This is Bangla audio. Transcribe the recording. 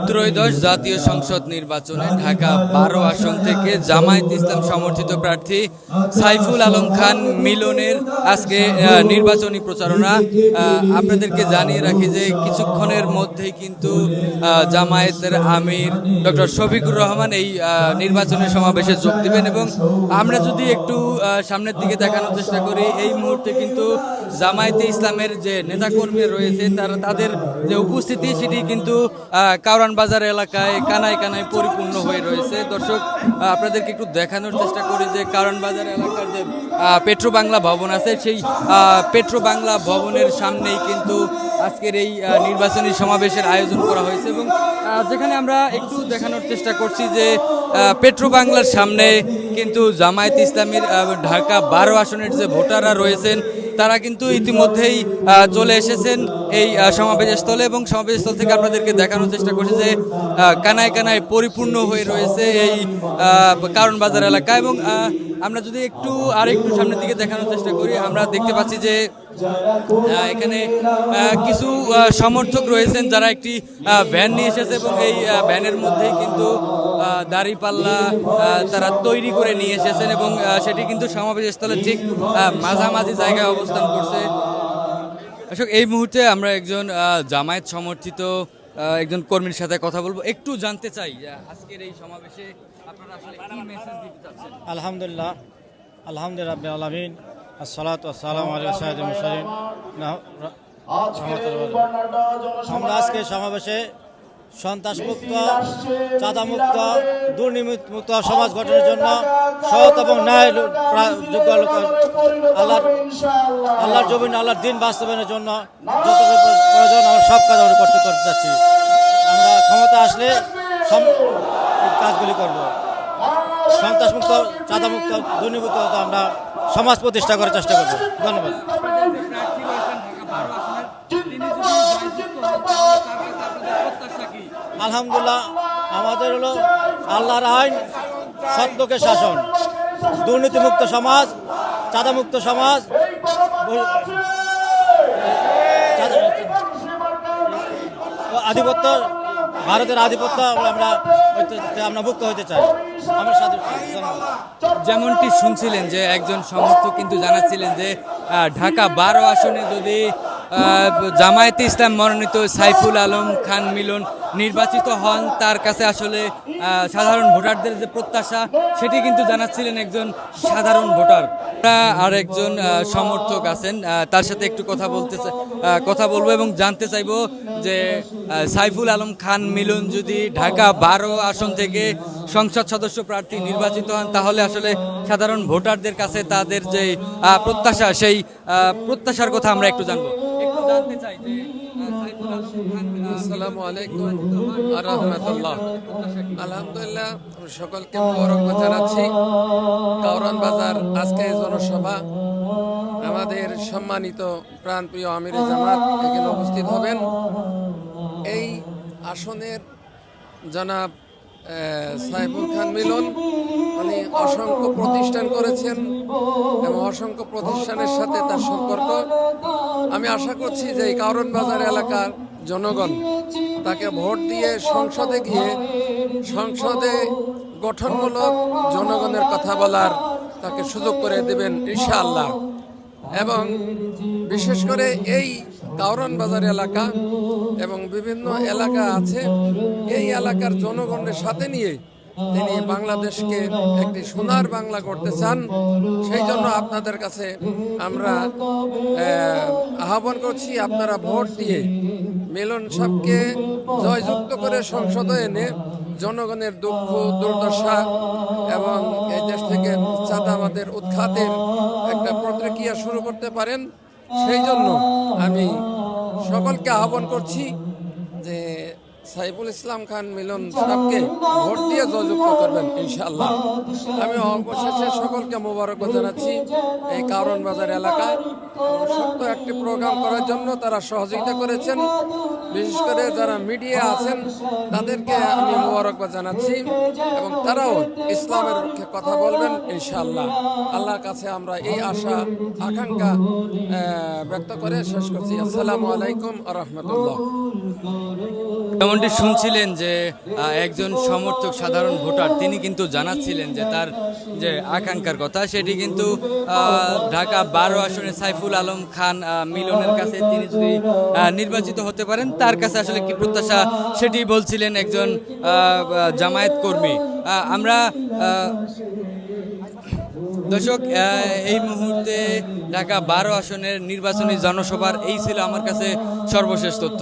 ত্রয়োদশ জাতীয় সংসদ নির্বাচনে ঢাকা 12 আসন থেকে জামায়াত ইসলাম সমর্থিত প্রার্থী সাইফুল আলম খান মিলনের আজকে নির্বাচনী প্রচারণা। আপনাদেরকে জানিয়ে রাখি যে কিছুক্ষণের মধ্যেই কিন্তু জামায়াতের আমির ডক্টর শফিকুর রহমান এই নির্বাচনের সমাবেশে যোগ দিবেন এবং আমরা যদি একটু সামনের দিকে দেখানোর চেষ্টা করি, এই মুহূর্তে কিন্তু জামায়াতে ইসলামের যে নেতাকর্মী রয়েছে তাদের যে উপস্থিতি সেটি কিন্তু কারওয়ান বাজার এলাকায় কানায় কানায় পরিপূর্ণ হয়ে রয়েছে। দর্শক, আপনাদেরকে একটু দেখানোর চেষ্টা করি যে কারওয়ান বাজার এলাকার যে পেট্রো বাংলা ভবন আছে, সেই পেট্রো বাংলা ভবনের সামনেই কিন্তু আজকের এই নির্বাচনী সমাবেশের আয়োজন করা হয়েছে এবং যেখানে আমরা একটু দেখানোর চেষ্টা করছি যে পেট্রো বাংলার সামনে কিন্তু জামায়াত ইসলামীর ঢাকা 12 আসনের যে ভোটাররা রয়েছেন তারা কিন্তু ইতিমধ্যেই চলে এসেছেন এই সমাবেশস্থলে এবং সমাবেশস্থল থেকে আপনাদেরকে দেখানোর চেষ্টা করছি যে কানায় কানায় পরিপূর্ণ হয়ে রয়েছে এই কারওয়ান বাজার এলাকা। এবং আমরা যদি একটু সামনের দিকে দেখানোর চেষ্টা করি, আমরা দেখতে পাচ্ছি যে এখানে কিছু সমর্থক রয়েছেন যারা একটি ভ্যান নিয়ে এসেছে এবং এই ভ্যানের মধ্যেই কিন্তু দাঁড়িপাল্লা তারা তৈরি করে নিয়ে এসেছেন এবং সেটি কিন্তু সমাবেশস্থলের ঠিক মাঝামাঝি জায়গায় অবস্থান করছে। অশোক, এই মুহূর্তে আমরা একজন জামায়াত সমর্থিত একজন কর্মীর সাথে কথা বলবো, একটু জানতে চাই আজকের এই সমাবেশে আপনারা আসলে কি মেসেজ দিতে চাচ্ছেন? আলহামদুলিল্লাহ রাব্বিল আলামিন, আসসালাতু ওয়াসসালামু আলা সাইয়্যিদিল মুরসালিন। আমরা আজকে সমাবেশে সন্ত্রাসমুক্ত, চাঁদামুক্ত, দুর্নীতিমুক্ত সমাজ গঠনের জন্য সৎ এবং ন্যায় যোগ্য আল্লাহর জমিন, আল্লাহর দিন বাস্তবায়নের জন্য যত প্রয়োজন আমরা সব কাজ আমরা করতে যাচ্ছি। আমরা ক্ষমতা আসলে কাজগুলি করব। সন্ত্রাসমুক্ত, চাঁদামুক্ত, দুর্নীতিমুক্ত আমরা সমাজ প্রতিষ্ঠা করার চেষ্টা করব। ধন্যবাদ। আলহামদুলিল্লাহ, আমাদের হলো আল্লাহর আইন, সত্যকে শাসন, দুর্নীতিমুক্ত সমাজ, চাঁদামুক্ত সমাজ, আধিপত্য, ভারতের আধিপত্য আমরা মুক্ত হতে চাই। আমরা যেমনটি শুনছিলেন যে একজন সমর্থক কিন্তু জানাচ্ছিলেন যে ঢাকা 12 আসনে যদি জামায়াতে ইসলাম মনোনীত সাইফুল আলম খান মিলন নির্বাচিত হন, তার কাছে আসলে সাধারণ ভোটারদের যে প্রত্যাশা সেটি কিন্তু জানাচ্ছিলেন একজন সাধারণ ভোটার। আর একজন সমর্থক আছেন, তার সাথে একটু কথা বলবো এবং জানতে চাইবো যে সাইফুল আলম খান মিলন যদি ঢাকা 12 আসন থেকে সংসদ সদস্য প্রার্থী নির্বাচিত হন, তাহলে আসলে সাধারণ ভোটারদের কাছে তাদের যে প্রত্যাশা, সেই প্রত্যাশার কথা আমরা একটু জানবো। একটু জানতে চাই যে আসসালামু আলাইকুম ওয়া রাহমাতুল্লাহ। আলহামদুলিল্লাহ, সকলকে মোবারকবাদ জানাচ্ছি। কারওয়ান বাজার আজকে জনসভা, আমাদের সম্মানিত প্রাণপ্রিয় আমির জামাত এখানে উপস্থিত হবেন। এই আসনের জনাব সাইফুল খান মিলন উনি অসংখ্য প্রতিষ্ঠান করেছেন এবং অসংখ্য প্রতিষ্ঠানের সাথে তার সম্পর্ক। আমি আশা করছি যে এই কারওয়ান বাজার এলাকার জনগণ তাকে ভোট দিয়ে সংসদে গিয়ে সংসদে গঠনমূলক জনগণের কথা বলার তাকে সুযোগ করে দেবেন ইনশাআল্লাহ। এবং বিশেষ করে এই কারওয়ান বাজার এলাকা এবং বিভিন্ন এলাকা আছে, এই এলাকার জনগণের সাথে নিয়ে তিনি বাংলাদেশকে একটি সোনার বাংলা করতে চান। সেই জন্য আপনাদের কাছে আমরা আহ্বান করছি, আপনারা ভোট দিয়ে মিলন সাহেবকে জয়যুক্ত করে সংসদে এনে জনগণের দুঃখ দুর্দশা এবং এই দেশ থেকে চাঁদাবাদের উৎখাতের একটা প্রক্রিয়া শুরু করতে পারেন। সেই জন্য আমি সকলকে আহ্বান করছি যে সাইফুল ইসলাম খান মিলন সাহেবকে ভোট দিয়ে জয়যুক্ত করবেন ইনশাআল্লাহ। আমি অবশেষে সকলকে মোবারকবাদ জানাচ্ছি এই কারওয়ান বাজার এলাকায় সত্য একটি প্রোগ্রাম করার জন্য তারা সহযোগিতা করেছেন। বিশেষ করে যারা মিডিয়া আছেন তাদেরকে আমি মোবারকবাদ জানাচ্ছি এবং তারাও ইসলামের পক্ষে কথা বলবেন ইনশাআল্লাহ। আল্লাহর কাছে আমরা এই আশা আকাঙ্ক্ষা ব্যক্ত করে শেষ করছি। আসসালামু আলাইকুম ওয়া রাহমাতুল্লাহ। যেমনটি শুনছিলেন যে একজন সমর্থক সাধারণ ভোটার তিনি কিন্তু জানাচ্ছিলেন যে তার যে আকাঙ্ক্ষার কথা সেটি কিন্তু ঢাকা 12 আসনে সাইফুল আলম খান মিলনের কাছে তিনি যদি নির্বাচিত হতে পারেন তার কাছে আসলে কি প্রত্যাশা সেটি বলছিলেন একজন জামায়াত কর্মী। আমরা দর্শক এই মুহূর্তে ঢাকা 12 আসনের নির্বাচনী জনসভার এই ছিল আমার কাছে সর্বশেষ তথ্য।